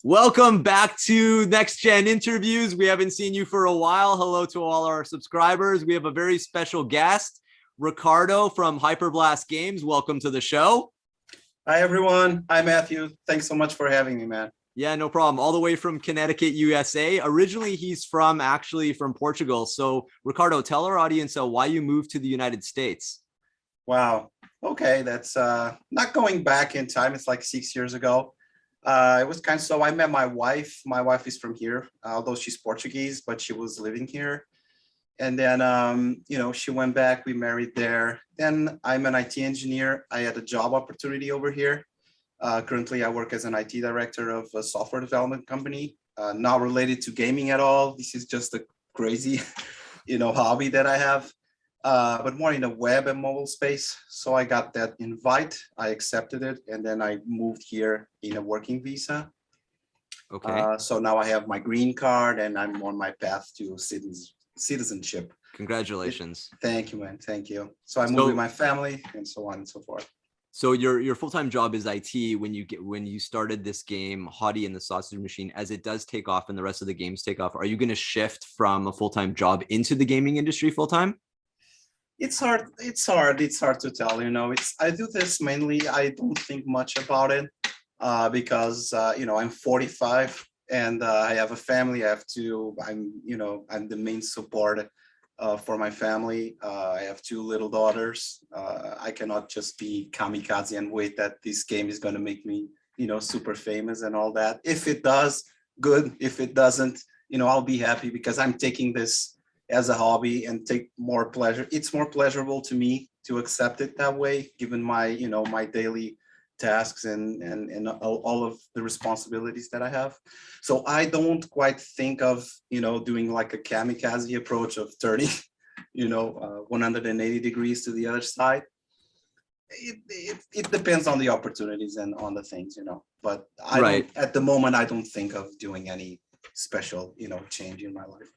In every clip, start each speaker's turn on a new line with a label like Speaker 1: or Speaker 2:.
Speaker 1: Welcome back to Next Gen Interviews. We haven't seen you for a while. Hello to all our subscribers. We have a very special guest, Ricardo from Hyperblast Games. Welcome to the show.
Speaker 2: Hi, everyone. Hi, Matthew. Thanks so much for having me, man.
Speaker 1: Yeah, no problem. All the way from Connecticut, USA. Originally, he's actually from Portugal. So, Ricardo, tell our audience why you moved to the United States.
Speaker 2: Wow. Okay, that's not going back in time. It's like 6 years ago. It was kind of so I met my wife. My wife is from here, although she's Portuguese, but she was living here. And then, she went back. We married there. Then I'm an IT engineer. I had a job opportunity over here. Currently, I work as an IT director of a software development company, not related to gaming at all. This is just a crazy, hobby that I have, but more in the web and mobile space. So I got that invite. I accepted it, and then I moved here in a working visa.
Speaker 1: Okay.
Speaker 2: So now I have my green card, and I'm on my path to citizenship.
Speaker 1: Congratulations.
Speaker 2: Thank you, man. Thank you. So I moved with my family, and so on and so forth.
Speaker 1: So your full-time job is IT. When you started this game, Hottie the Sausage Machine, as it does take off and the rest of the games take off, are you going to shift from a full-time job into the gaming industry full-time?
Speaker 2: It's hard to tell. I do this mainly. I don't think much about it because I'm 45 and I have a family. I'm the main support for my family. I have two little daughters. I cannot just be kamikaze and wait that this game is going to make me, super famous and all that. If it does, good. If it doesn't, I'll be happy because I'm taking this as a hobby and take more pleasure. It's more pleasurable to me to accept it that way, given my, my daily tasks and all of the responsibilities that I have. So I don't quite think of, doing like a kamikaze approach of turning, 180 degrees to the other side. It depends on the opportunities and on the things, but at the moment, I don't think of doing any special, change in my life.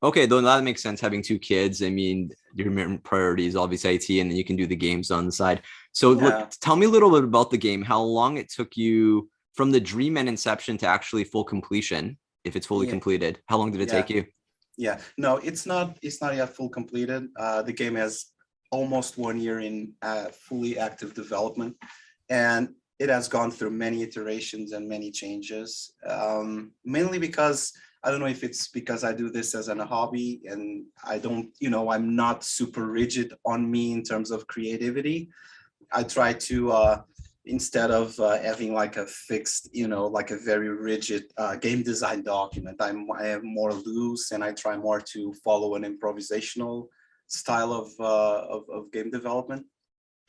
Speaker 1: Okay, though that makes sense. Having two kids, I mean, your main priority is obviously IT, and then you can do the games on the side. So, tell me a little bit about the game. How long it took you from the dream and inception to actually full completion, if it's fully completed? How long did it take you?
Speaker 2: Yeah, no, it's not yet full completed. The game has almost 1 year in fully active development, and it has gone through many iterations and many changes. Mainly because I don't know if it's because I do this as a hobby and I don't, I'm not super rigid on me in terms of creativity. I try to, instead of having like a fixed, like a very rigid game design document, I am more loose and I try more to follow an improvisational style of game development.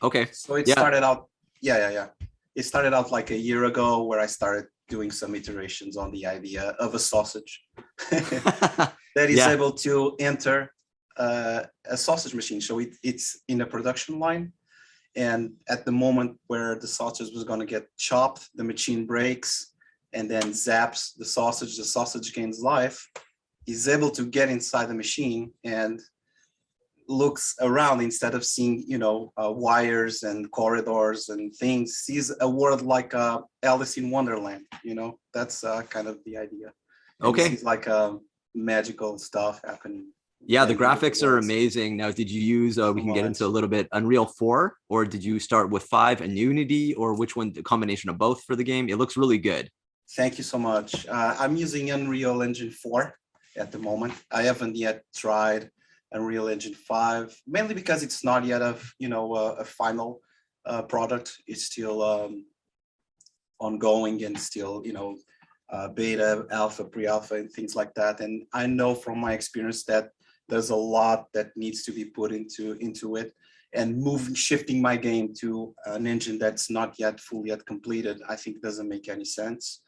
Speaker 1: Okay.
Speaker 2: So it started out, It started out like a year ago where I started doing some iterations on the idea of a sausage that is able to enter a sausage machine. So it's in a production line. And at the moment where the sausage was going to get chopped, the machine breaks and then zaps the sausage gains life, is able to get inside the machine and looks around instead of seeing, wires and corridors and things, sees a world like Alice in Wonderland. That's kind of the idea. And
Speaker 1: okay.
Speaker 2: It's like magical stuff happening.
Speaker 1: Yeah, the graphics are amazing. Now, did you use, we can get into a little bit, Unreal 4, or did you start with 5 and Unity, or which one, the combination of both for the game? It looks really good.
Speaker 2: Thank you so much. I'm using Unreal Engine 4 at the moment. I haven't yet tried Unreal Engine 5, mainly because it's not yet a final product. It's still ongoing and still beta, alpha, pre-alpha, and things like that. And I know from my experience that there's a lot that needs to be put into it. And shifting my game to an engine that's not yet fully completed, I think doesn't make any sense.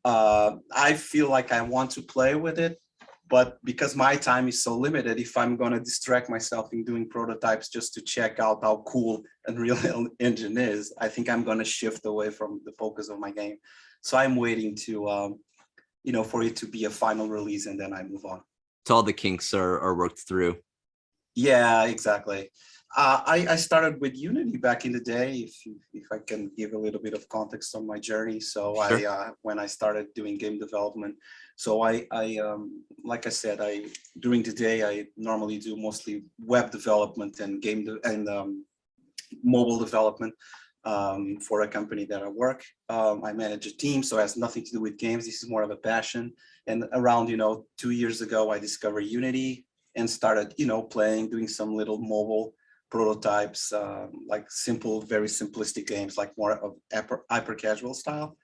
Speaker 2: I feel like I want to play with it, but because my time is so limited, if I'm going to distract myself in doing prototypes just to check out how cool Unreal Engine is, I think I'm going to shift away from the focus of my game. So I'm waiting to, for it to be a final release and then I move on.
Speaker 1: So all the kinks are worked through.
Speaker 2: Yeah, exactly. I started with Unity back in the day, if I can give a little bit of context on my journey. So
Speaker 1: Sure.
Speaker 2: when I started doing game development, so like I said, during the day I normally do mostly web development and mobile development for a company that I work. I manage a team, so it has nothing to do with games. This is more of a passion. And around 2 years ago, I discovered Unity and started playing, doing some little mobile prototypes, like simple, very simplistic games, like more of hyper casual style.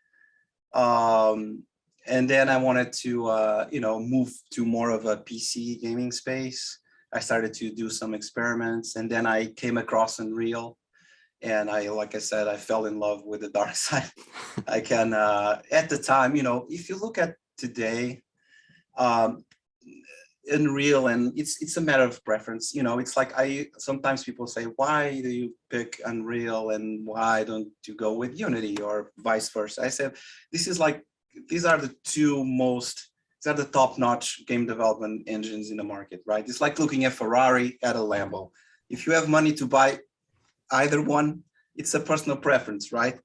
Speaker 2: And then I wanted to move to more of a PC gaming space. I started to do some experiments, and then I came across Unreal, and like I said, I fell in love with the dark side. I can at the time, if you look at today, um, Unreal, and it's a matter of preference. It's like sometimes people say, why do you pick Unreal and why don't you go with Unity or vice versa? I said, these are the top-notch game development engines in the market, right? It's like looking at Ferrari at a Lambo. If you have money to buy either one, it's a personal preference, right?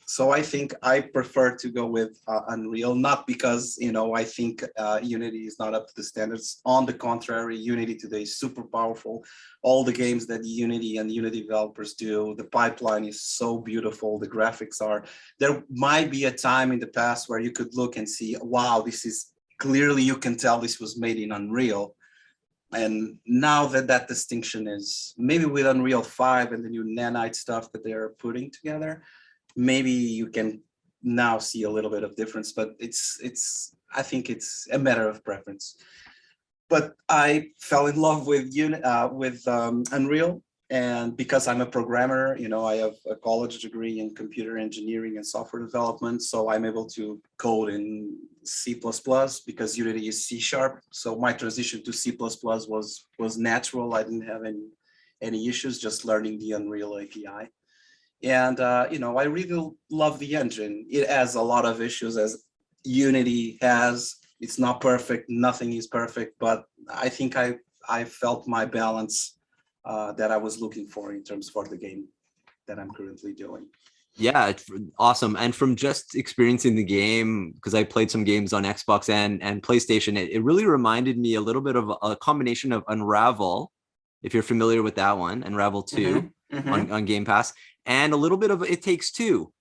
Speaker 2: So I think I prefer to go with Unreal, not because I think Unity is not up to the standards. On the contrary, Unity today is super powerful. All the games that Unity and Unity developers do, the pipeline is so beautiful. The graphics are. There might be a time in the past where you could look and see, wow, this is clearly, you can tell this was made in Unreal. And now that distinction is maybe with Unreal 5 and the new Nanite stuff that they're putting together, maybe you can now see a little bit of difference, but I think it's a matter of preference. But I fell in love with Unreal, and because I'm a programmer, I have a college degree in computer engineering and software development, so I'm able to code in C++ because Unity is C#. So my transition to C++ was natural. I didn't have any issues just learning the Unreal API. And I really love the engine. It has a lot of issues, as Unity has. It's not perfect. Nothing is perfect, but I think I felt my balance that I was looking for in terms for the game that I'm currently doing.
Speaker 1: Yeah, it's awesome. And from just experiencing the game, because I played some games on Xbox and PlayStation, it really reminded me a little bit of a combination of Unravel, if you're familiar with that one, Unravel 2 on Game Pass, and a little bit of It Takes Two.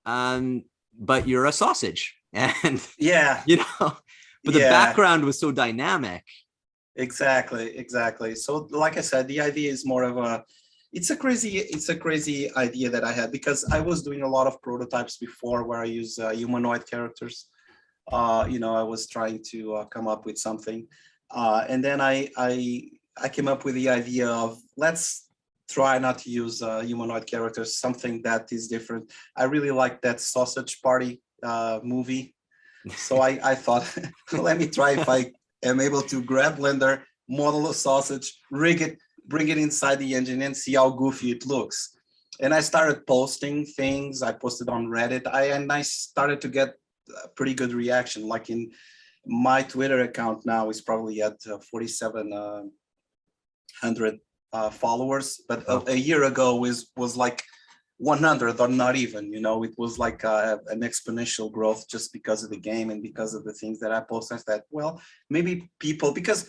Speaker 1: But you're a sausage. And
Speaker 2: yeah,
Speaker 1: but the background was so dynamic.
Speaker 2: Exactly. So like I said, the idea is more of it's a crazy idea that I had, because I was doing a lot of prototypes before where I use humanoid characters. I was trying to come up with something, and then I came up with the idea of, let's try not to use humanoid characters, something that is different. I really like that Sausage Party movie, so I thought, let me try if I am able to grab Blender, model a sausage, rig it, bring it inside the engine, and see how goofy it looks. And I started posting things. I posted on Reddit, and I started to get a pretty good reaction. Like in my Twitter account now is probably at 4,700 followers, but a year ago was like 100 or not even. It was like an exponential growth just because of the game and because of the things that I posted. That, well, maybe people, because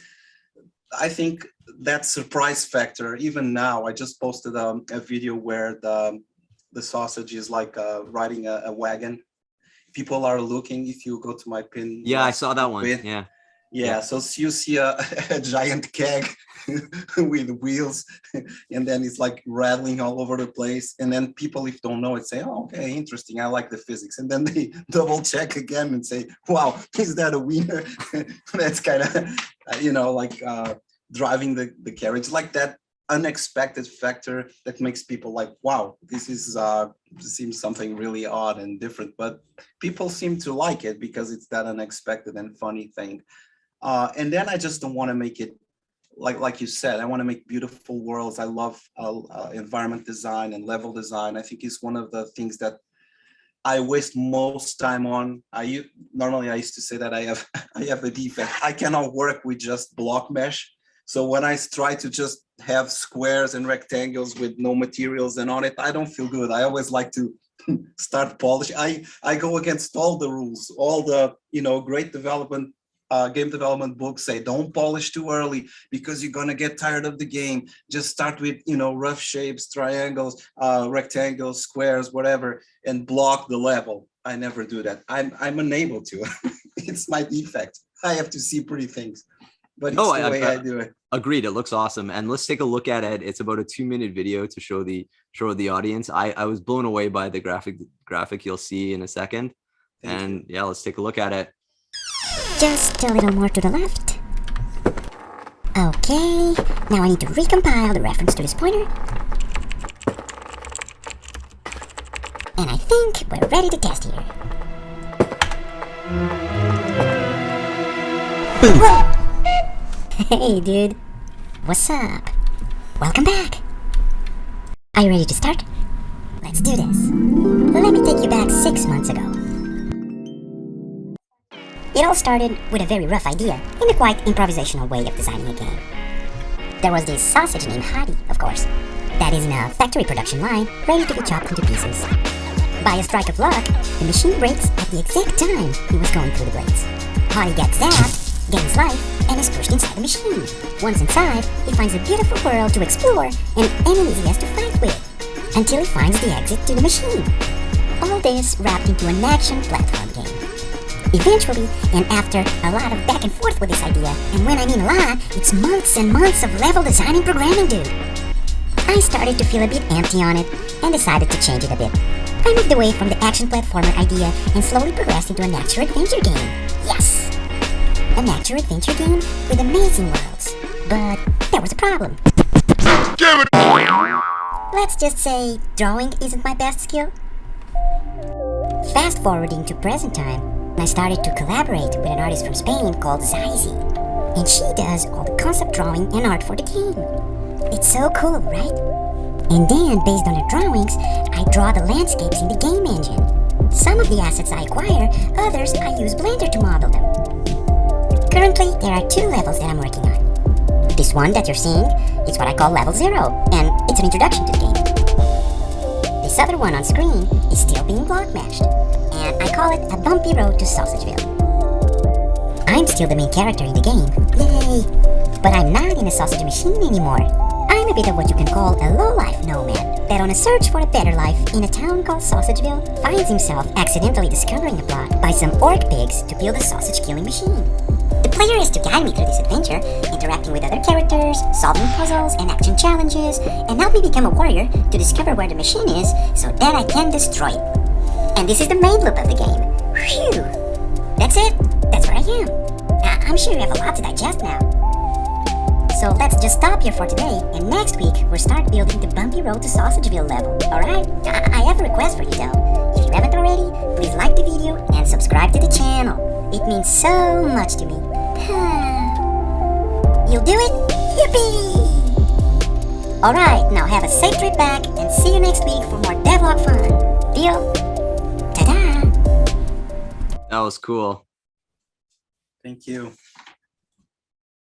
Speaker 2: I think that surprise factor, even now, I just posted a video where the sausage is like riding a wagon. People are looking, if you go to my pin.
Speaker 1: Yeah, I saw that one. Yeah.
Speaker 2: So you see a giant keg with wheels, and then it's like rattling all over the place. And then people, if don't know it, say, oh, okay, interesting, I like the physics. And then they double check again and say, wow, is that a wiener? That's kind of, like driving the carriage, like that unexpected factor that makes people like, wow, this seems something really odd and different. But people seem to like it because it's that unexpected and funny thing. And then I just don't want to make it like you said. I want to make beautiful worlds. I love environment design and level design. I think it's one of the things that I waste most time on. Normally I used to say that I have a defect. I cannot work with just block mesh. So when I try to just have squares and rectangles with no materials and on it, I don't feel good. I always like to start polish. I go against all the rules, all the great development game development books say don't polish too early because you're gonna get tired of the game. Just start with rough shapes, triangles, rectangles, squares, whatever, and block the level. I never do that. I'm unable to. It's my defect. I have to see pretty things, but it's the way I do it.
Speaker 1: Agreed. It looks awesome. And let's take a look at it. It's about a 2-minute video to show the audience. I was blown away by the graphic you'll see in a second. Thank you. Yeah, let's take a look at it.
Speaker 3: Just a little more to the left. Okay, now I need to recompile the reference to this pointer. And I think we're ready to test here. Whoa! Hey dude, what's up? Welcome back. Are you ready to start? Let's do this. Let me take you back 6 months ago. It all started with a very rough idea in a quite improvisational way of designing a game. There was this sausage named Hottie, of course, that is in a factory production line ready to be chopped into pieces. By a strike of luck, the machine breaks at the exact time he was going through the blades. Hottie gets zapped, gains life, and is pushed inside the machine. Once inside, he finds a beautiful world to explore and enemies he has to fight with, until he finds the exit to the machine. All this wrapped into an action platform game. Eventually, and after a lot of back and forth with this idea, and when I mean a lot, it's months and months of level designing programming, dude. I started to feel a bit empty on it, and decided to change it a bit. I moved away from the action platformer idea and slowly progressed into an action-adventure game. Yes! An action-adventure game with amazing worlds. But there was a problem. Let's just say drawing isn't my best skill. Fast forwarding to present time, I started to collaborate with an artist from Spain called Zaisi, and she does all the concept drawing and art for the game. It's so cool, right? And then, based on her drawings, I draw the landscapes in the game engine. Some of the assets I acquire, others I use Blender to model them. Currently, there are 2 levels that I'm working on. This one that you're seeing is what I call level 0, and it's an introduction to the game. This other one on screen is still being block meshed, and I call it a bumpy road to Sausageville. I'm still the main character in the game, yay! But I'm not in a sausage machine anymore. I'm a bit of what you can call a low-life nomad, that on a search for a better life in a town called Sausageville, finds himself accidentally discovering a plot by some orc pigs to build a sausage-killing machine. The player is to guide me through this adventure, interacting with other characters, solving puzzles and action challenges, and help me become a warrior to discover where the machine is so that I can destroy it. And this is the main loop of the game. Phew! That's it. That's where I am. I'm sure you have a lot to digest now. So let's just stop here for today, and next week we'll start building the bumpy road to Sausageville level, alright? I have a request for you though. If you haven't already, please like the video and subscribe to the channel. It means so much to me. You'll do it? Yippee! Alright, now have a safe trip back, and see you next week for more devlog fun. Deal? Ta-da!
Speaker 1: That was cool.
Speaker 2: Thank you.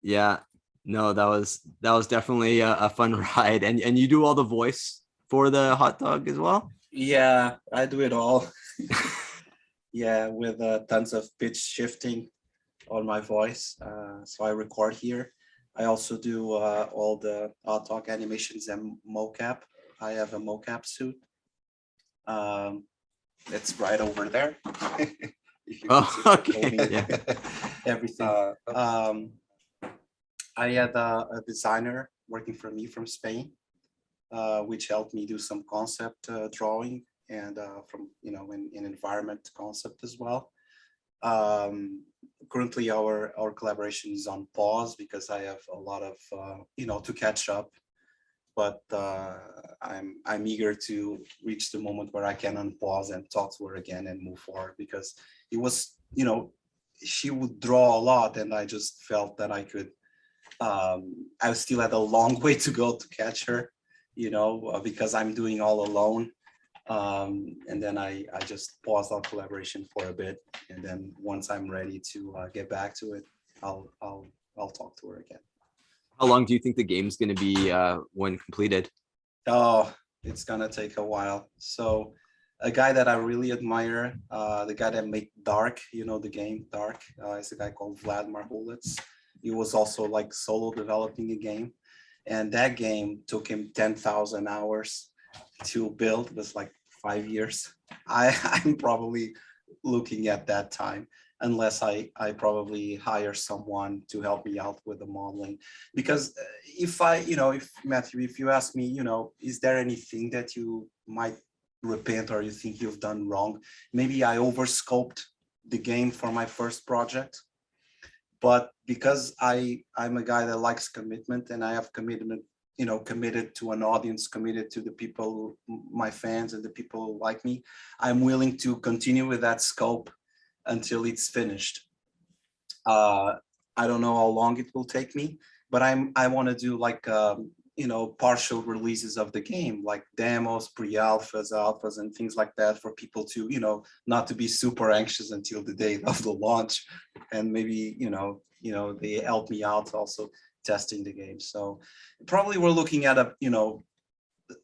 Speaker 1: Yeah. No, that was definitely a fun ride. And you do all the voice for the hot dog as well?
Speaker 2: Yeah, I do it all. Yeah, with tons of pitch shifting on my voice. So I record here. I also do all the hot dog animations and mocap. I have a mocap suit. It's right over there. If you can see it,
Speaker 1: okay. Yeah.
Speaker 2: Everything. I had a designer working for me from Spain, which helped me do some concept drawing and from in environment concept as well. Currently, our collaboration is on pause because I have a lot of to catch up. But I'm eager to reach the moment where I can unpause and talk to her again and move forward, because it was she would draw a lot and I just felt that I could. I still had a long way to go to catch her, because I'm doing all alone. And then I just paused our collaboration for a bit, and then once I'm ready to get back to it, I'll talk to her again.
Speaker 1: How long do you think the game's going to be when completed?
Speaker 2: Oh, it's gonna take a while. So a guy that I really admire, the guy that made Dark, you know, the game Dark, is a guy called Vlad Marhulitz. He was also like solo developing a game, and that game took him 10,000 hours to build. It was like 5 years. I'm probably looking at that time, unless I probably hire someone to help me out with the modeling. Because if I, if Matthew, if you ask me, is there anything that you might repent or you think you've done wrong? Maybe I overscoped the game for my first project, but because I'm a guy that likes commitment, and I have commitment, committed to an audience, committed to the people, my fans and the people who like me, I'm willing to continue with that scope until it's finished. I don't know how long it will take me, but I want to do like partial releases of the game, like demos, pre-alphas, alphas, and things like that, for people to not to be super anxious until the day of the launch, and maybe they help me out also testing the game. So probably we're looking at a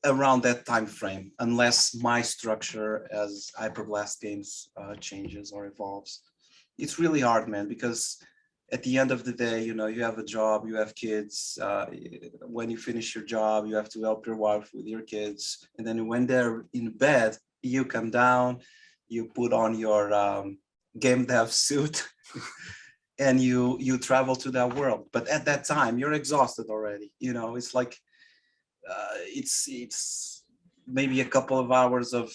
Speaker 2: around that time frame, unless my structure as Hyperblast games changes or evolves. It's really hard, man, because at the end of the day, you have a job, you have kids. When you finish your job, you have to help your wife with your kids. And then when they're in bed, you come down, you put on your game dev suit and you travel to that world. But at that time, you're exhausted already. It's like, it's maybe a couple of hours of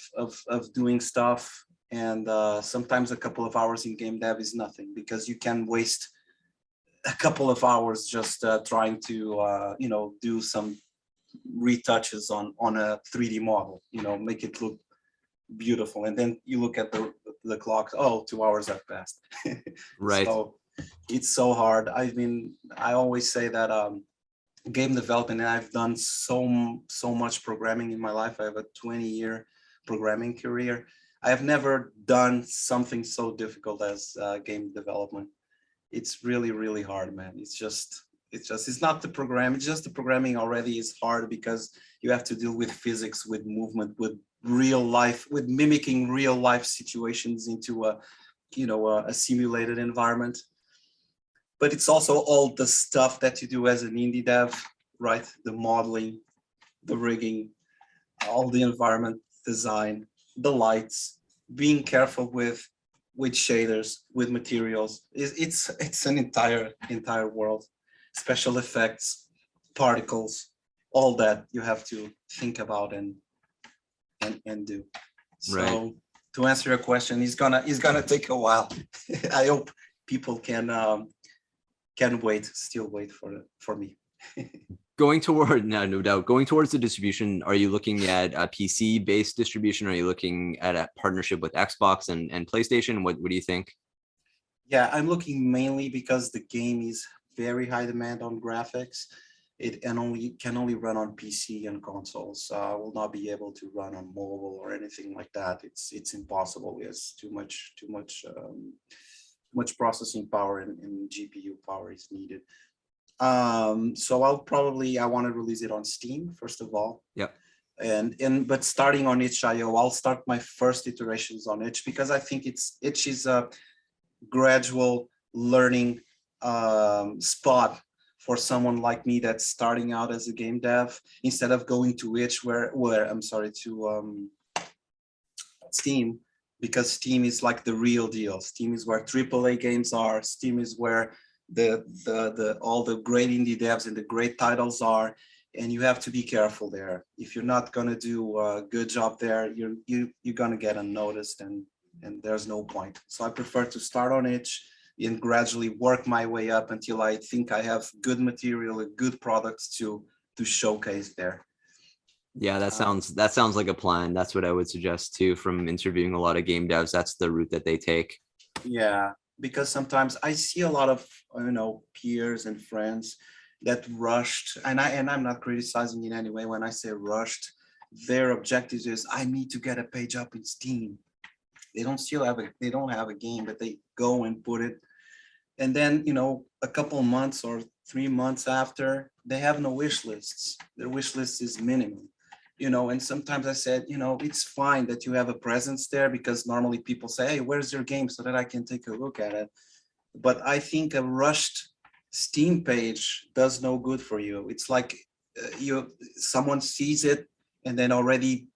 Speaker 2: doing stuff, and sometimes a couple of hours in game dev is nothing, because you can waste a couple of hours just trying to do some retouches on a 3D model, make it look beautiful, and then you look at the clock, oh, 2 hours have passed.
Speaker 1: Right.
Speaker 2: So it's so hard. I always say that game development, and I've done so much programming in my life. I have a 20-year programming career. I have never done something so difficult as game development. It's really, really hard, man. It's not the program. It's just the programming already is hard, because you have to deal with physics, with movement, with real life, with mimicking real life situations into a simulated environment. But it's also all the stuff that you do as an indie dev, right? The modeling, the rigging, all the environment design, the lights, being careful with shaders, with materials. It's an entire world. Special effects, particles, all that you have to think about and do. So
Speaker 1: Right.
Speaker 2: to answer your question, it's gonna take a while. I hope people can still wait for me.
Speaker 1: Going toward, no doubt, going towards the distribution, are you looking at a PC based distribution? Are you looking at a partnership with Xbox and PlayStation? What do you think?
Speaker 2: Yeah, I'm looking mainly because the game is very high demand on graphics. It can only run on PC and consoles. I will not be able to run on mobile or anything like that. It's impossible. It's too much processing power and GPU power is needed. So I want to release it on Steam first of all.
Speaker 1: Yep.
Speaker 2: But starting on itch.io, I'll start my first iterations on itch, because I think itch is a gradual learning spot for someone like me that's starting out as a game dev, instead of going to itch to Steam, because Steam is like the real deal. Steam is where AAA games are. Steam is where the all the great indie devs and the great titles are, and you have to be careful there. If you're not gonna do a good job there, you're gonna get unnoticed, and there's no point. So I prefer to start on itch and gradually work my way up until I think I have good material and good products to showcase there.
Speaker 1: Yeah, that sounds like a plan. That's what I would suggest too, from interviewing a lot of game devs. That's the route that they take.
Speaker 2: Yeah, because sometimes I see a lot of peers and friends that rushed, and I'm not criticizing in any way when I say rushed. Their objective is, I need to get a page up in Steam. They don't have a game, but they go and put it And then, a couple months or 3 months after, they have no wish lists. Their wish list is minimum. And sometimes I said, it's fine that you have a presence there, because normally people say, hey, where's your game, so that I can take a look at it. But I think a rushed Steam page does no good for you. It's like someone sees it and then already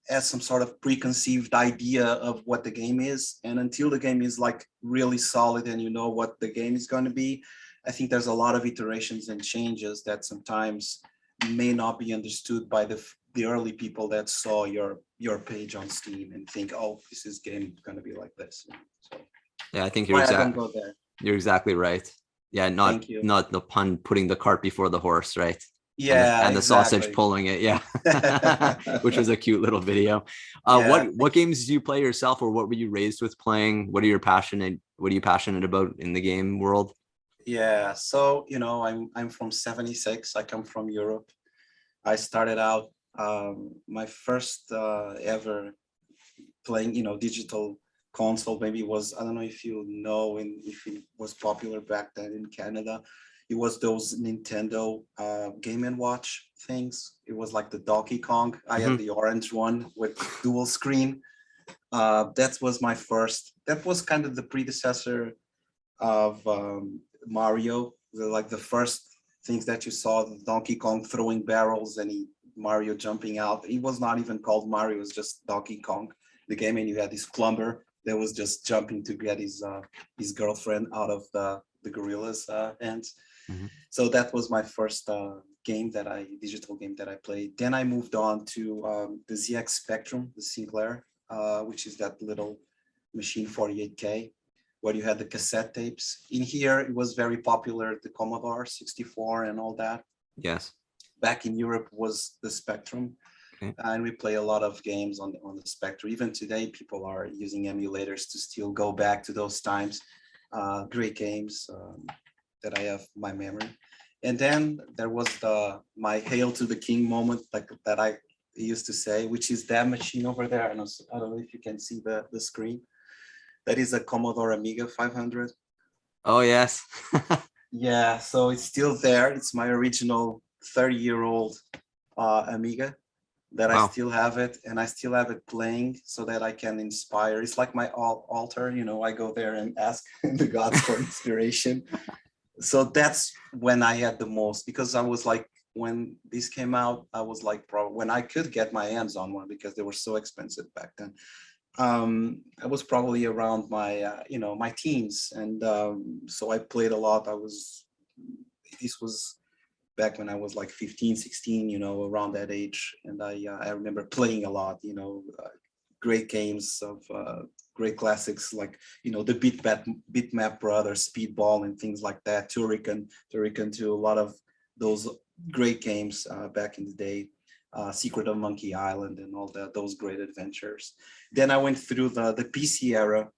Speaker 2: has some sort of preconceived idea of what the game is. And until the game is like really solid and you know what the game is going to be, I think there's a lot of iterations and changes that sometimes may not be understood by the early people that saw your page on Steam and think, oh, this is game going to be like this. So
Speaker 1: Yeah, I think
Speaker 2: I don't go there.
Speaker 1: you're exactly right. Yeah, not the pun, putting the cart before the horse, right?
Speaker 2: Yeah,
Speaker 1: and the sausage pulling it, yeah. Which was a cute little video. What games do you play yourself, or what were you raised with playing? What are you passionate about in the game world?
Speaker 2: Yeah, so I'm from '76. I come from Europe. I started out my first ever playing, digital console maybe was, I don't know if you know, and if it was popular back then in Canada. It was those Nintendo Game & Watch things. It was like the Donkey Kong. I had the orange one with dual screen. That was my first. That was kind of the predecessor of Mario. Like the first things that you saw, the Donkey Kong throwing barrels and Mario jumping out. It was not even called Mario. It was just Donkey Kong, the game. And you had this Clumber that was just jumping to get his girlfriend out of the gorilla's hands. So that was my first digital game that I played. Then I moved on to the ZX Spectrum, the Sinclair, which is that little machine 48K, where you had the cassette tapes. In here, it was very popular, the Commodore 64 and all that.
Speaker 1: Yes.
Speaker 2: Back in Europe was the Spectrum. Okay. And we play a lot of games on the Spectrum. Even today, people are using emulators to still go back to those times. Great games that I have my memory. And then there was my Hail to the King moment, like that I used to say, which is that machine over there. I don't know if you can see the screen. That is a Commodore Amiga 500.
Speaker 1: Oh, yes.
Speaker 2: Yeah, so it's still there. It's my original 30-year-old Amiga that I still have it, and I still have it playing so that I can inspire. It's like my altar, I go there and ask the gods for inspiration. So that's when I had the most, because I was like, when this came out, I was like, probably when I could get my hands on one, because they were so expensive back then. I was probably around my, my teens. And so I played a lot. This was back when I was like 15, 16, around that age. And I remember playing a lot, great games of great classics like, the Bitmap Brothers, Speedball and things like that, Turrican 2, a lot of those great games back in the day. Secret of Monkey Island and all those great adventures. Then I went through the PC era.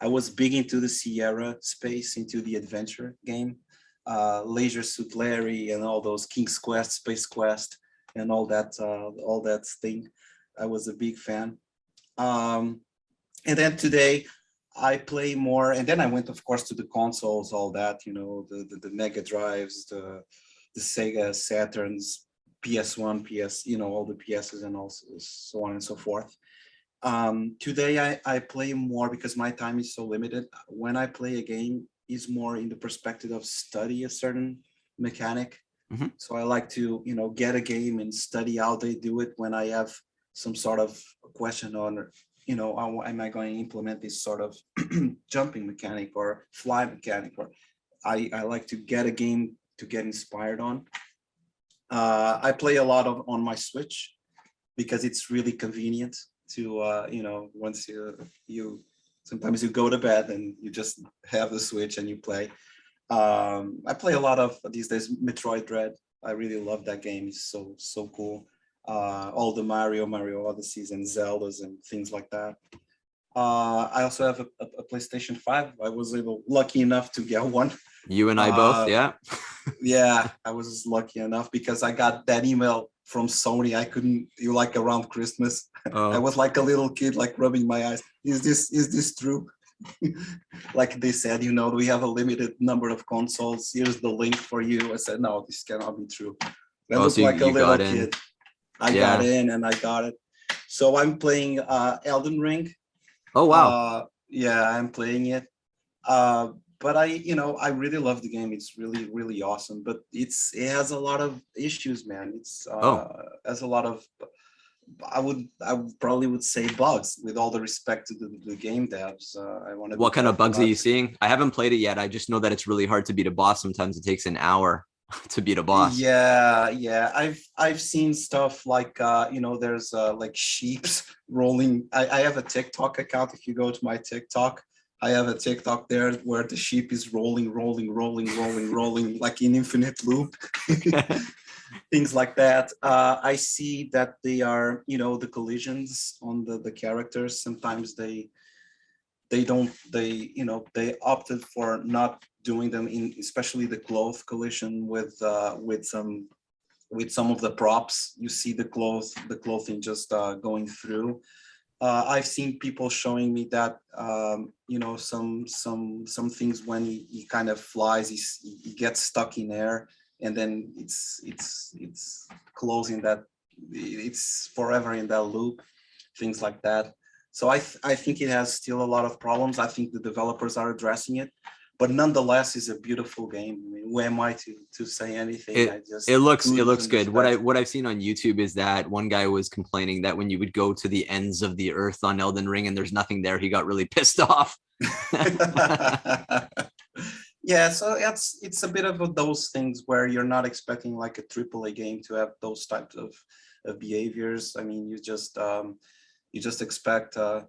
Speaker 2: I was big into the Sierra space, into the adventure game, Leisure Suit Larry and all those King's Quest, Space Quest, and all that thing. I was a big fan. And then today I play more, and then I went, of course, to the consoles, all that, the Mega Drives, the Sega Saturns, PS1, PS, all the PSs and also so on and so forth. Today I play more because my time is so limited. When I play a game, is more in the perspective of study a certain mechanic. So I like to, get a game and study how they do it when I have some sort of question on, how am I going to implement this sort of jumping mechanic or fly mechanic? Or I like to get a game to get inspired on. I play a lot on my Switch because it's really convenient to, once you sometimes you go to bed and you just have the Switch and you play. I play a lot of these days Metroid Dread. I really love that game. It's so cool. All the Mario Odysseys and Zeldas and things like that. I also have a PlayStation 5. I was lucky enough to get one.
Speaker 1: You and I both, yeah.
Speaker 2: Yeah, I was lucky enough because I got that email from Sony. Around Christmas. I was like a little kid, like rubbing my eyes. Is this true? Like they said, we have a limited number of consoles. Here's the link for you. I said, no, this cannot be true. I
Speaker 1: Oh,
Speaker 2: look
Speaker 1: so
Speaker 2: like a
Speaker 1: you
Speaker 2: little
Speaker 1: got in.
Speaker 2: kid. I got in and I got it. So I'm playing Elden Ring.
Speaker 1: Oh, wow.
Speaker 2: Yeah, I'm playing it. But I really love the game. It's really, really awesome. But it has a lot of issues, man. It's has a lot of, I probably would say bugs. With all the respect to the game devs, I want to.
Speaker 1: What kind of bugs are you seeing? I haven't played it yet. I just know that it's really hard to beat a boss. Sometimes it takes an hour to beat a boss.
Speaker 2: Yeah. I've seen stuff like there's like sheeps rolling. I have a TikTok account. If you go to my TikTok, I have a TikTok there where the sheep is rolling like in infinite loop. Things like that. I see that they are, the collisions on the characters. Sometimes they don't, they opted for not doing them in, especially the cloth collision with some of the props. You see the clothing just going through. I've seen people showing me that some things when he kind of flies, he gets stuck in air, and then it's closing that, it's forever in that loop, things like that. So I think it has still a lot of problems. I think the developers are addressing it, but nonetheless, it's a beautiful game. I mean, who am I to say anything?
Speaker 1: It looks good. What I've seen on YouTube is that one guy was complaining that when you would go to the ends of the earth on Elden Ring and there's nothing there, he got really pissed off.
Speaker 2: Yeah, so it's a bit of those things where you're not expecting like a AAA game to have those types of behaviors. I mean, you just expect a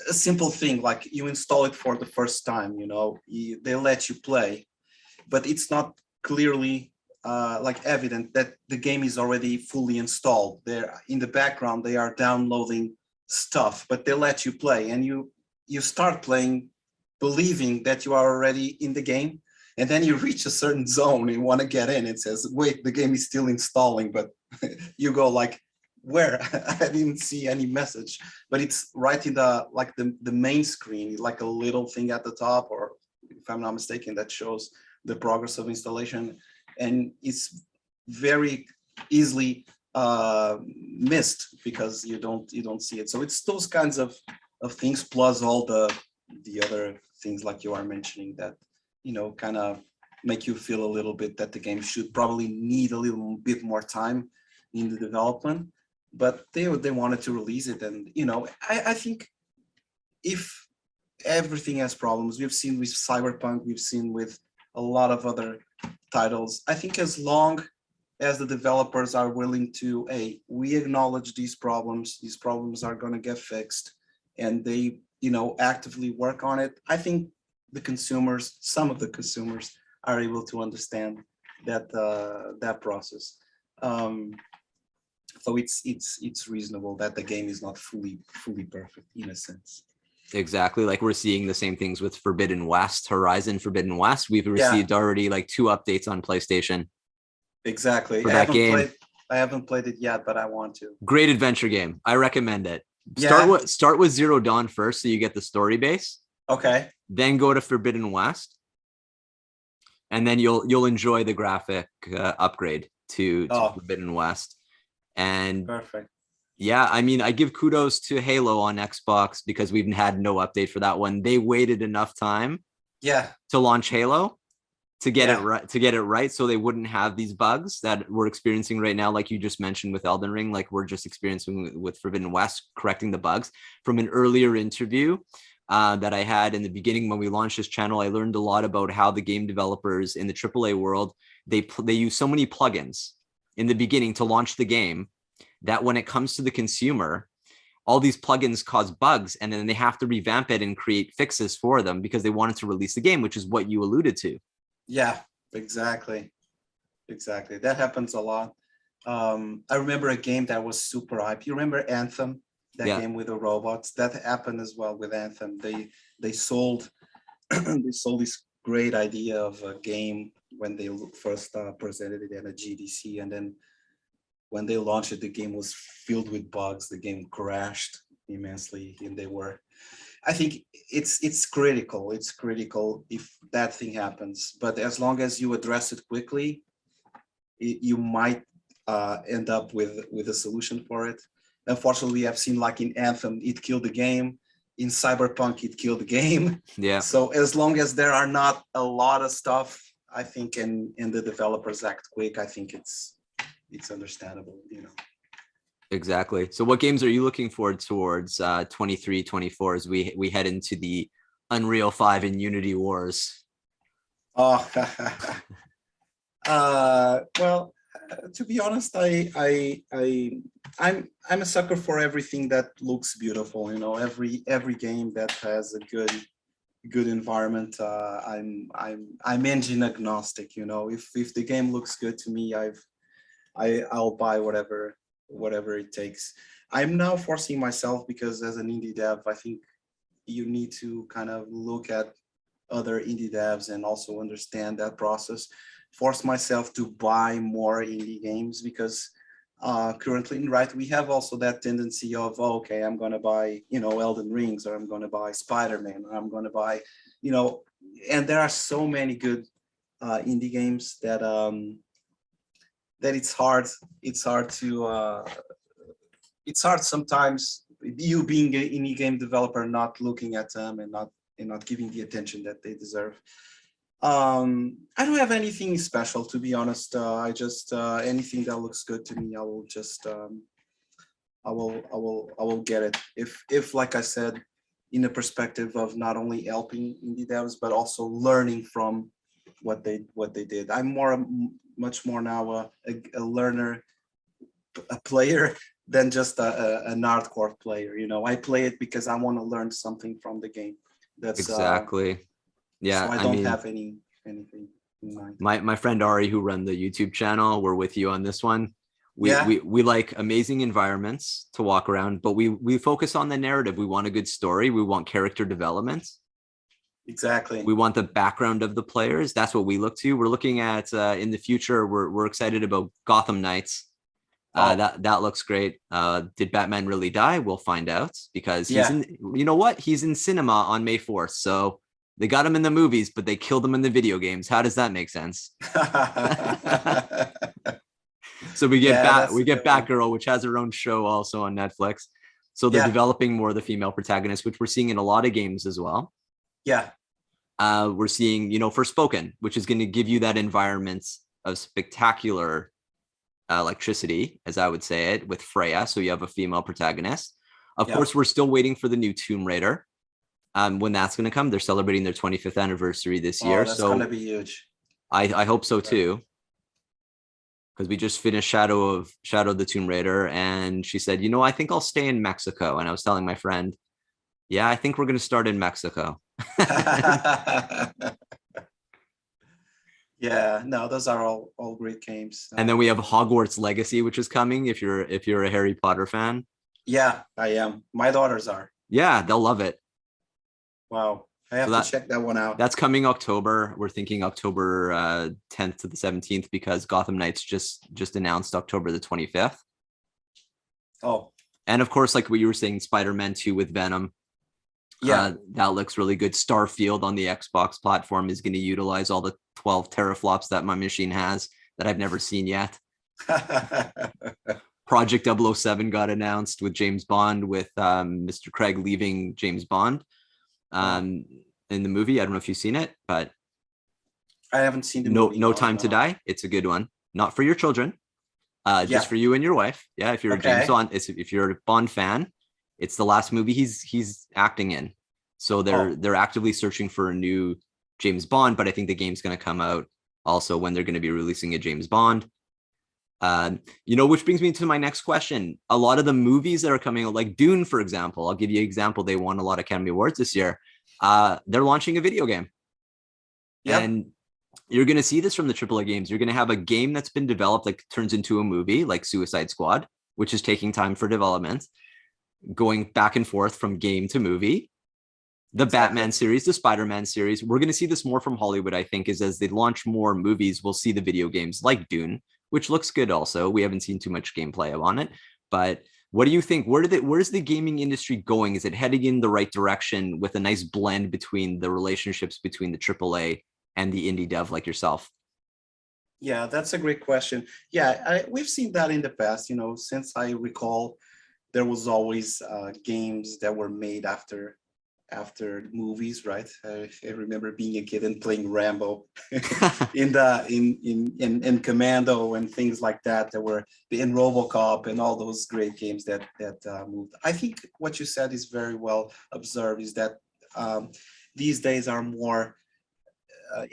Speaker 2: simple thing like you install it for the first time. They let you play, but it's not clearly like evident that the game is already fully installed. There in the background, they are downloading stuff, but they let you play, and you start playing believing that you are already in the game, and then you reach a certain zone and want to get in. It says, wait, the game is still installing, but you go like, where? I didn't see any message, but it's right in the main screen, like a little thing at the top, or if I'm not mistaken, that shows the progress of installation, and it's very easily missed because you don't see it. So it's those kinds of things, plus all the other things like you are mentioning that kind of make you feel a little bit that the game should probably need a little bit more time in the development, but they wanted to release it. And I think if everything has problems, we've seen with Cyberpunk, we've seen with a lot of other titles, I think as long as the developers are willing to, we acknowledge these problems are going to get fixed, and they actively work on it, I think some of the consumers are able to understand that process. So it's reasonable that the game is not fully perfect in a sense.
Speaker 1: Exactly. Like we're seeing the same things with Horizon Forbidden West. We've received already like 2 updates on PlayStation.
Speaker 2: Exactly.
Speaker 1: For that game.
Speaker 2: I haven't played it yet, but I want to.
Speaker 1: Great adventure game. I recommend it.
Speaker 2: Yeah.
Speaker 1: Start with Zero Dawn first, so you get the story base.
Speaker 2: Okay.
Speaker 1: Then go to Forbidden West, and then you'll enjoy the graphic upgrade to Forbidden West. And
Speaker 2: perfect.
Speaker 1: Yeah, I mean, I give kudos to Halo on Xbox because we've had no update for that one. They waited enough time, to launch Halo to get it right, so they wouldn't have these bugs that we're experiencing right now, like you just mentioned with Elden Ring, like we're just experiencing with Forbidden West, correcting the bugs. From an earlier interview that I had in the beginning when we launched this channel, I learned a lot about how the game developers in the AAA world, they use so many plugins in the beginning to launch the game that when it comes to the consumer, all these plugins cause bugs, and then they have to revamp it and create fixes for them because they wanted to release the game, which is what you alluded to.
Speaker 2: Yeah, exactly. That happens a lot. I remember a game that was super hype. You remember Anthem, that game with the robots? That happened as well with Anthem. They sold this great idea of a game when they first presented it at a GDC, and then when they launched it, the game was filled with bugs. The game crashed immensely, and they were I think it's critical. It's critical if that thing happens. But as long as you address it quickly, you might end up with a solution for it. Unfortunately, I've seen like in Anthem, it killed the game. In Cyberpunk, it killed the game.
Speaker 1: Yeah.
Speaker 2: So as long as there are not a lot of stuff, I think, and the developers act quick, I think it's understandable, you know.
Speaker 1: Exactly. So what games are you looking forward towards 23, 24 as we head into the Unreal 5 and Unity wars?
Speaker 2: Oh, well, to be honest, I'm a sucker for everything that looks beautiful. You know, every game that has a good environment. I'm engine agnostic. You know, if the game looks good to me, I'll buy whatever it takes. I'm now forcing myself, because as an indie dev, I think you need to kind of look at other indie devs and also understand that process. Force myself to buy more indie games, because currently, right, we have also that tendency of, oh, okay, I'm going to buy, you know, Elden Rings, or I'm going to buy Spider-Man, or I'm going to buy, you know, and there are so many good indie games that it's hard sometimes, you being an indie game developer, not looking at them and not giving the attention that they deserve. I don't have anything special, to be honest. I just anything that looks good to me, I will just I will get it. If like I said, in the perspective of not only helping indie devs but also learning from what they did. I'm much more now a learner, a player, than just an hardcore player. You know, I play it because I want to learn something from the game. That's
Speaker 1: exactly. Yeah,
Speaker 2: so I don't have anything in mind.
Speaker 1: My friend Ari, who run the YouTube channel, we're with you on this one. We like amazing environments to walk around, but we focus on the narrative. We want a good story. We want character development.
Speaker 2: Exactly.
Speaker 1: We want the background of the players. That's what we look to. We're looking at in the future. We're excited about Gotham Knights. That looks great. Did Batman really die? We'll find out, because he's in, you know what? He's in cinema on May 4th. So they got him in the movies, but they killed him in the video games. How does that make sense? So we get Batgirl, which has her own show also on Netflix. So they're developing more of the female protagonists, which we're seeing in a lot of games as well.
Speaker 2: Yeah.
Speaker 1: We're seeing, you know, Forspoken, which is going to give you that environment of spectacular electricity, as I would say it, with Freya. So you have a female protagonist. Of course, we're still waiting for the new Tomb Raider. When that's going to come, they're celebrating their 25th anniversary this year.
Speaker 2: That's
Speaker 1: so
Speaker 2: going to be huge.
Speaker 1: I hope so too, because we just finished Shadow of the Tomb Raider, and she said, you know, I think I'll stay in Mexico. And I was telling my friend, yeah, I think we're going to start in Mexico.
Speaker 2: Yeah, no, those are all great games.
Speaker 1: And then we have Hogwarts Legacy, which is coming if you're a Harry Potter fan.
Speaker 2: Yeah, I am. My daughters are.
Speaker 1: Yeah, they'll love it.
Speaker 2: Wow. I have to check that one out.
Speaker 1: That's coming October. We're thinking October 10th to the 17th, because Gotham Knights just announced October the 25th.
Speaker 2: Oh.
Speaker 1: And of course, like what you were saying, Spider-Man 2 with Venom. Yeah, that looks really good. Starfield on the Xbox platform is going to utilize all the 12 teraflops that my machine has that I've never seen yet. Project 007 got announced with James Bond, with Mr. Craig leaving James Bond in the movie. I don't know if you've seen it, but
Speaker 2: I haven't seen the movie.
Speaker 1: No Time to Die. It's a good one. Not for your children, just for you and your wife. Yeah, if you're a James Bond, if you're a Bond fan, it's the last movie he's acting in. So they're actively searching for a new James Bond, but I think the game's going to come out also when they're going to be releasing a James Bond. You know, which brings me to my next question. A lot of the movies that are coming out, like Dune, for example, I'll give you an example. They won a lot of Academy Awards this year. They're launching a video game. Yep. And you're going to see this from the AAA games. You're going to have a game that's been developed, like turns into a movie, like Suicide Squad, which is taking time for development, going back and forth from game to movie. The Batman series, the Spider-Man series. We're going to see this more from Hollywood, I think, is as they launch more movies, we'll see the video games like Dune, which looks good also. We haven't seen too much gameplay on it, but What do you think? Where's the gaming industry going? Is it heading in the right direction with a nice blend between the relationships between the AAA and the indie dev like yourself?
Speaker 2: Yeah, that's a great question. Yeah, we've seen that in the past. Since I recall, there was always games that were made after movies, right? I remember being a kid and playing Rambo in Commando and things like that. There were in RoboCop and all those great games that moved. I think what you said is very well observed. Is that these days are more.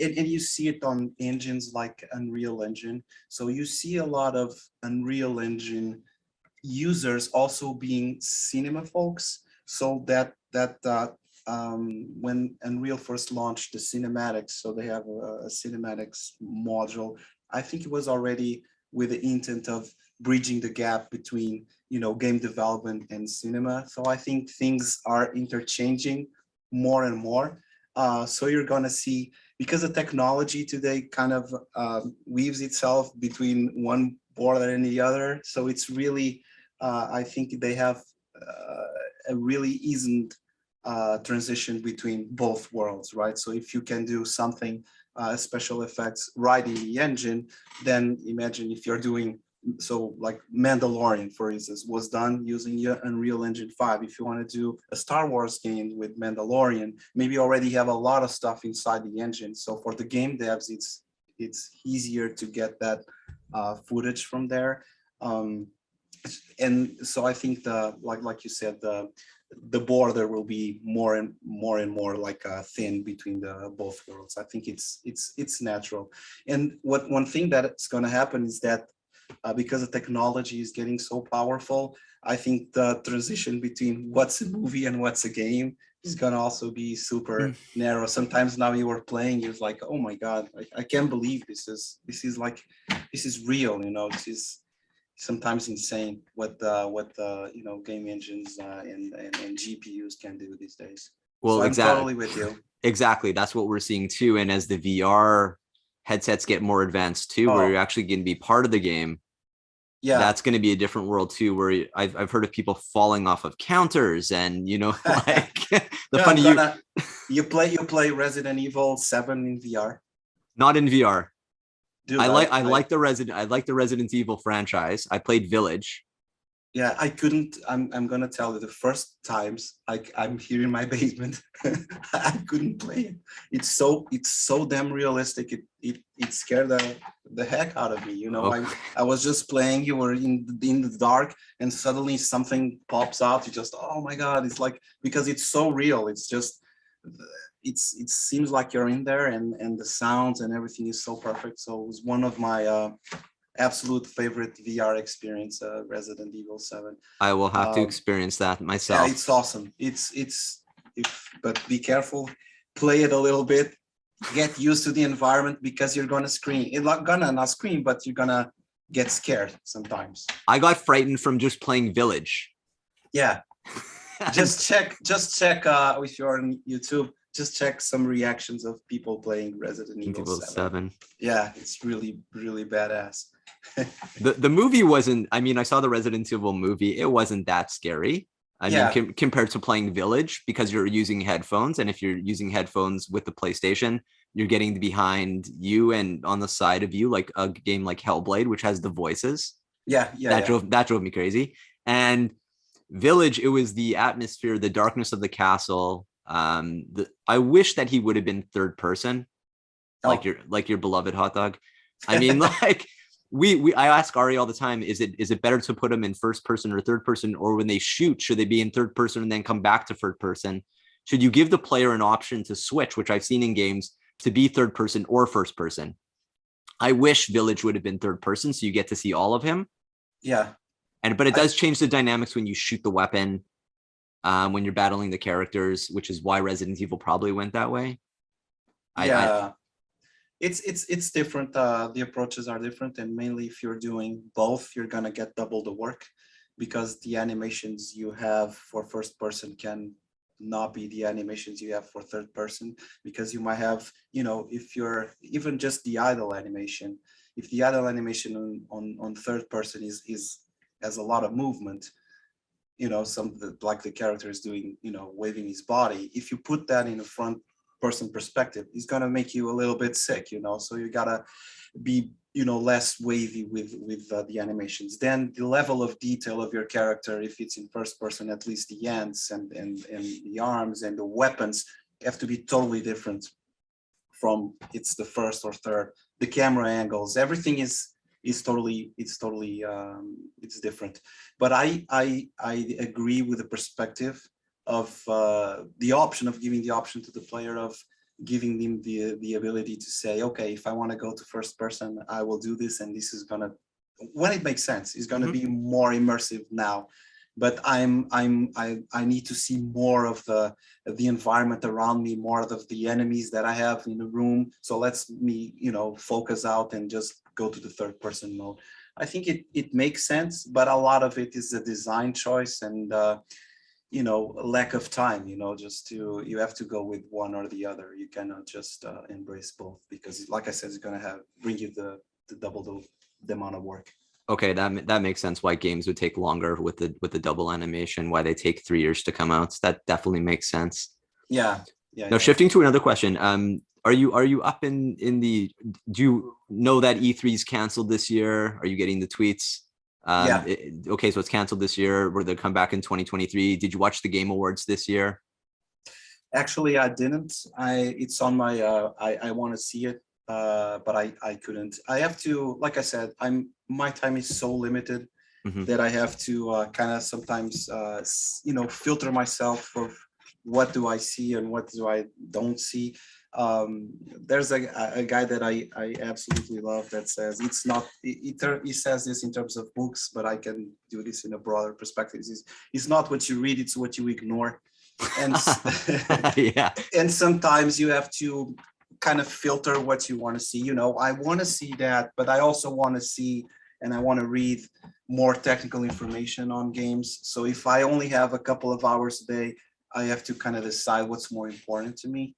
Speaker 2: And you see it on engines like Unreal Engine. So you see a lot of Unreal Engine users also being cinema folks. So when Unreal first launched the cinematics, so they have a cinematics module. I think it was already with the intent of bridging the gap between game development and cinema. So I think things are interchanging more and more. So you're gonna see, because the technology today kind of weaves itself between one border and the other. So it's really, I think they have a really easy transition between both worlds, right? So if you can do something, special effects right in the engine, then imagine if you're doing, so like Mandalorian, for instance, was done using Unreal Engine 5. If you want to do a Star Wars game with Mandalorian, maybe you already have a lot of stuff inside the engine. So for the game devs, it's easier to get that footage from there. And so I think like you said, the border will be more and more like thin between the both worlds. I think it's natural. And one thing that's going to happen is that because the technology is getting so powerful, I think the transition between what's a movie and what's a game is going to also be super narrow. Sometimes now you are playing, you're like, oh my God, I can't believe this is real. This is sometimes insane what game engines and GPUs can do these days.
Speaker 1: Well,
Speaker 2: so I'm
Speaker 1: exactly.
Speaker 2: totally with you.
Speaker 1: Exactly. That's what we're seeing too. And as the VR headsets get more advanced too, where you're actually going to be part of the game, that's going to be a different world too, where I've heard of people falling off of counters and like
Speaker 2: you play Resident Evil 7 in VR.
Speaker 1: Not in VR.
Speaker 2: Dude,
Speaker 1: I like the Resident Evil franchise. I played Village.
Speaker 2: Yeah, I couldn't. I'm gonna tell you, the first times I'm here in my basement, I couldn't play it. It's so damn realistic. It scared the heck out of me. I was just playing. You were in the dark, and suddenly something pops out. You just, oh my God! It's like, because it's so real. It's just, it seems like you're in there, and the sounds and everything is so perfect. So it was one of my absolute favorite VR experience, Resident Evil 7.
Speaker 1: I will have to experience that myself.
Speaker 2: Yeah, it's awesome. But be careful, play it a little bit, get used to the environment, because you're gonna scream. It's not scream, but you're gonna get scared sometimes.
Speaker 1: I got frightened from just playing Village.
Speaker 2: Yeah. just check if you're on YouTube. Just check some reactions of people playing Resident Evil 7. Yeah, it's really, really badass.
Speaker 1: The movie wasn't, I saw the Resident Evil movie. It wasn't that scary. I mean, compared to playing Village, because you're using headphones. And if you're using headphones with the PlayStation, you're getting behind you and on the side of you, like a game like Hellblade, which has the voices. That drove me crazy. And Village, it was the atmosphere, the darkness of the castle. I wish that he would have been third person, like your beloved hot dog. I mean, like I ask Ari all the time, is it better to put them in first person or third person, or when they shoot, should they be in third person and then come back to third person? Should you give the player an option to switch, which I've seen in games, to be third person or first person? I wish Village would have been third person, so you get to see all of him.
Speaker 2: Yeah.
Speaker 1: But it does change the dynamics when you shoot the weapon, when you're battling the characters, which is why Resident Evil probably went that way.
Speaker 2: It's different. The approaches are different, and mainly if you're doing both, you're gonna get double the work, because the animations you have for first person can not be the animations you have for third person, because you might have, if you're even just the idle animation, if the idle animation on third person is has a lot of movement, you know, like the character is doing, you know, waving his body. If you put that in a front person perspective, it's gonna make you a little bit sick, you know. So you gotta be, you know, less wavy with the animations. Then the level of detail of your character, if it's in first person, at least the hands and the arms and the weapons have to be totally different from it's the first or third. The camera angles, everything is totally it's different. But I agree with the perspective of the option of giving the option to the player of giving them the ability to say, okay, if I want to go to first person, I will do this, and this is gonna, when it makes sense, it's gonna be more immersive now. But I need to see more of the environment around me, more of the enemies that I have in the room. So let's me, you know, focus out and just go to the third person mode. I think it makes sense, but a lot of it is a design choice and you know, lack of time, you know, you have to go with one or the other. You cannot just embrace both, because like I said, it's going to bring you the double the amount of work.
Speaker 1: Okay, that makes sense why games would take longer with the double animation, why they take 3 years to come out. That definitely makes sense.
Speaker 2: Yeah.
Speaker 1: Now, shifting to another question, are you up in the, do you know that E3 is canceled this year? Are you getting the tweets?
Speaker 2: Yeah.
Speaker 1: Okay, so it's canceled this year. Will they come back in 2023? Did you watch the Game Awards this year?
Speaker 2: Actually, I didn't. It's on my I want to see it, but I couldn't. I have to, like I said, my time is so limited that I have to kind of sometimes you know, filter myself for what do I see and what do I don't see. There's a guy that I absolutely love that says it's not, he says this in terms of books, but I can do this in a broader perspective. It's not what you read, it's what you ignore. And
Speaker 1: yeah,
Speaker 2: and sometimes you have to kind of filter what you want to see. You know, I want to see that, but I also want to see and I want to read more technical information on games. So if I only have a couple of hours a day, I have to kind of decide what's more important to me.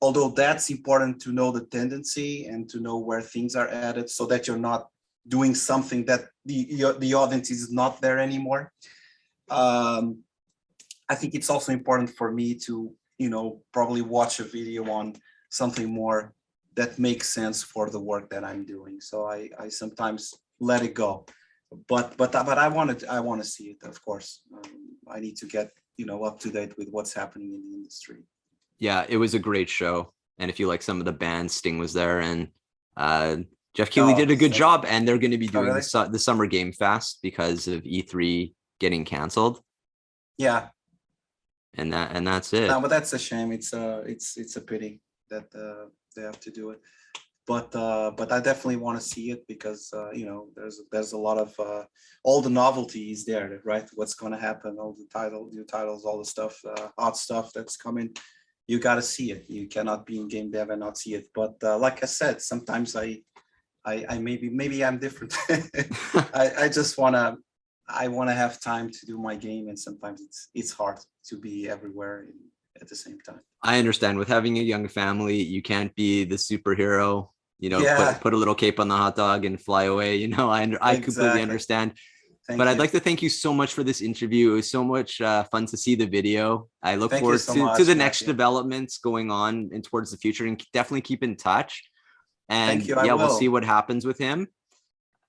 Speaker 2: Although that's important to know the tendency and to know where things are added, so that you're not doing something that the audience is not there anymore. I think it's also important for me to, you know, probably watch a video on something more that makes sense for the work that I'm doing. So I sometimes let it go, but I want to see it, of course. I need to get, you know, up to date with what's happening in the industry.
Speaker 1: Yeah, it was a great show. And if you like some of the bands, Sting was there, and Jeff Keighley did a good job. And they're going to be doing the Summer Game Fest because of E3 getting canceled.
Speaker 2: Yeah.
Speaker 1: And that's it.
Speaker 2: No, but that's a shame. It's a pity that they have to do it. But I definitely want to see it because you know, there's a lot of all the novelties there, right? What's going to happen, all the new titles, all the stuff, hot stuff that's coming. You got to see it. You cannot be in game dev and not see it. But like I said, sometimes I maybe I'm different. I just wanna have time to do my game, and sometimes it's hard to be everywhere at the same time.
Speaker 1: I understand. With having a young family, you can't be the superhero. You know, put a little cape on the hot dog and fly away. You know, I completely understand. But I'd like to thank you so much for this interview. It was so much fun to see the video. I look forward to the next developments going on and towards the future, and definitely keep in touch. And yeah, we'll see what happens with him.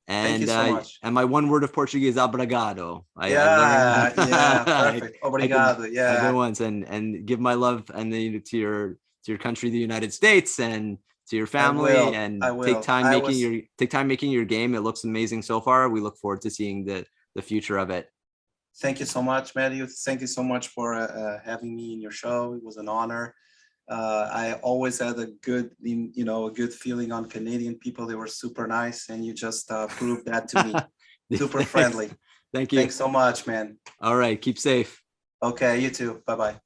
Speaker 1: And
Speaker 2: thank you so much.
Speaker 1: And my one word of Portuguese, obrigado.
Speaker 2: Perfect. Obrigado.
Speaker 1: I did once, and give my love and to your country, the United States, and to your family, and take time making your game. It looks amazing so far. We look forward to seeing the future of it.
Speaker 2: Thank you so much, Matthew. Thank you so much for having me in your show. It was an honor. I always had a good feeling on Canadian people. They were super nice, and you just proved that to me. Super friendly.
Speaker 1: Thank you.
Speaker 2: Thanks so much, man.
Speaker 1: All right, keep safe.
Speaker 2: Okay, you too. Bye-bye.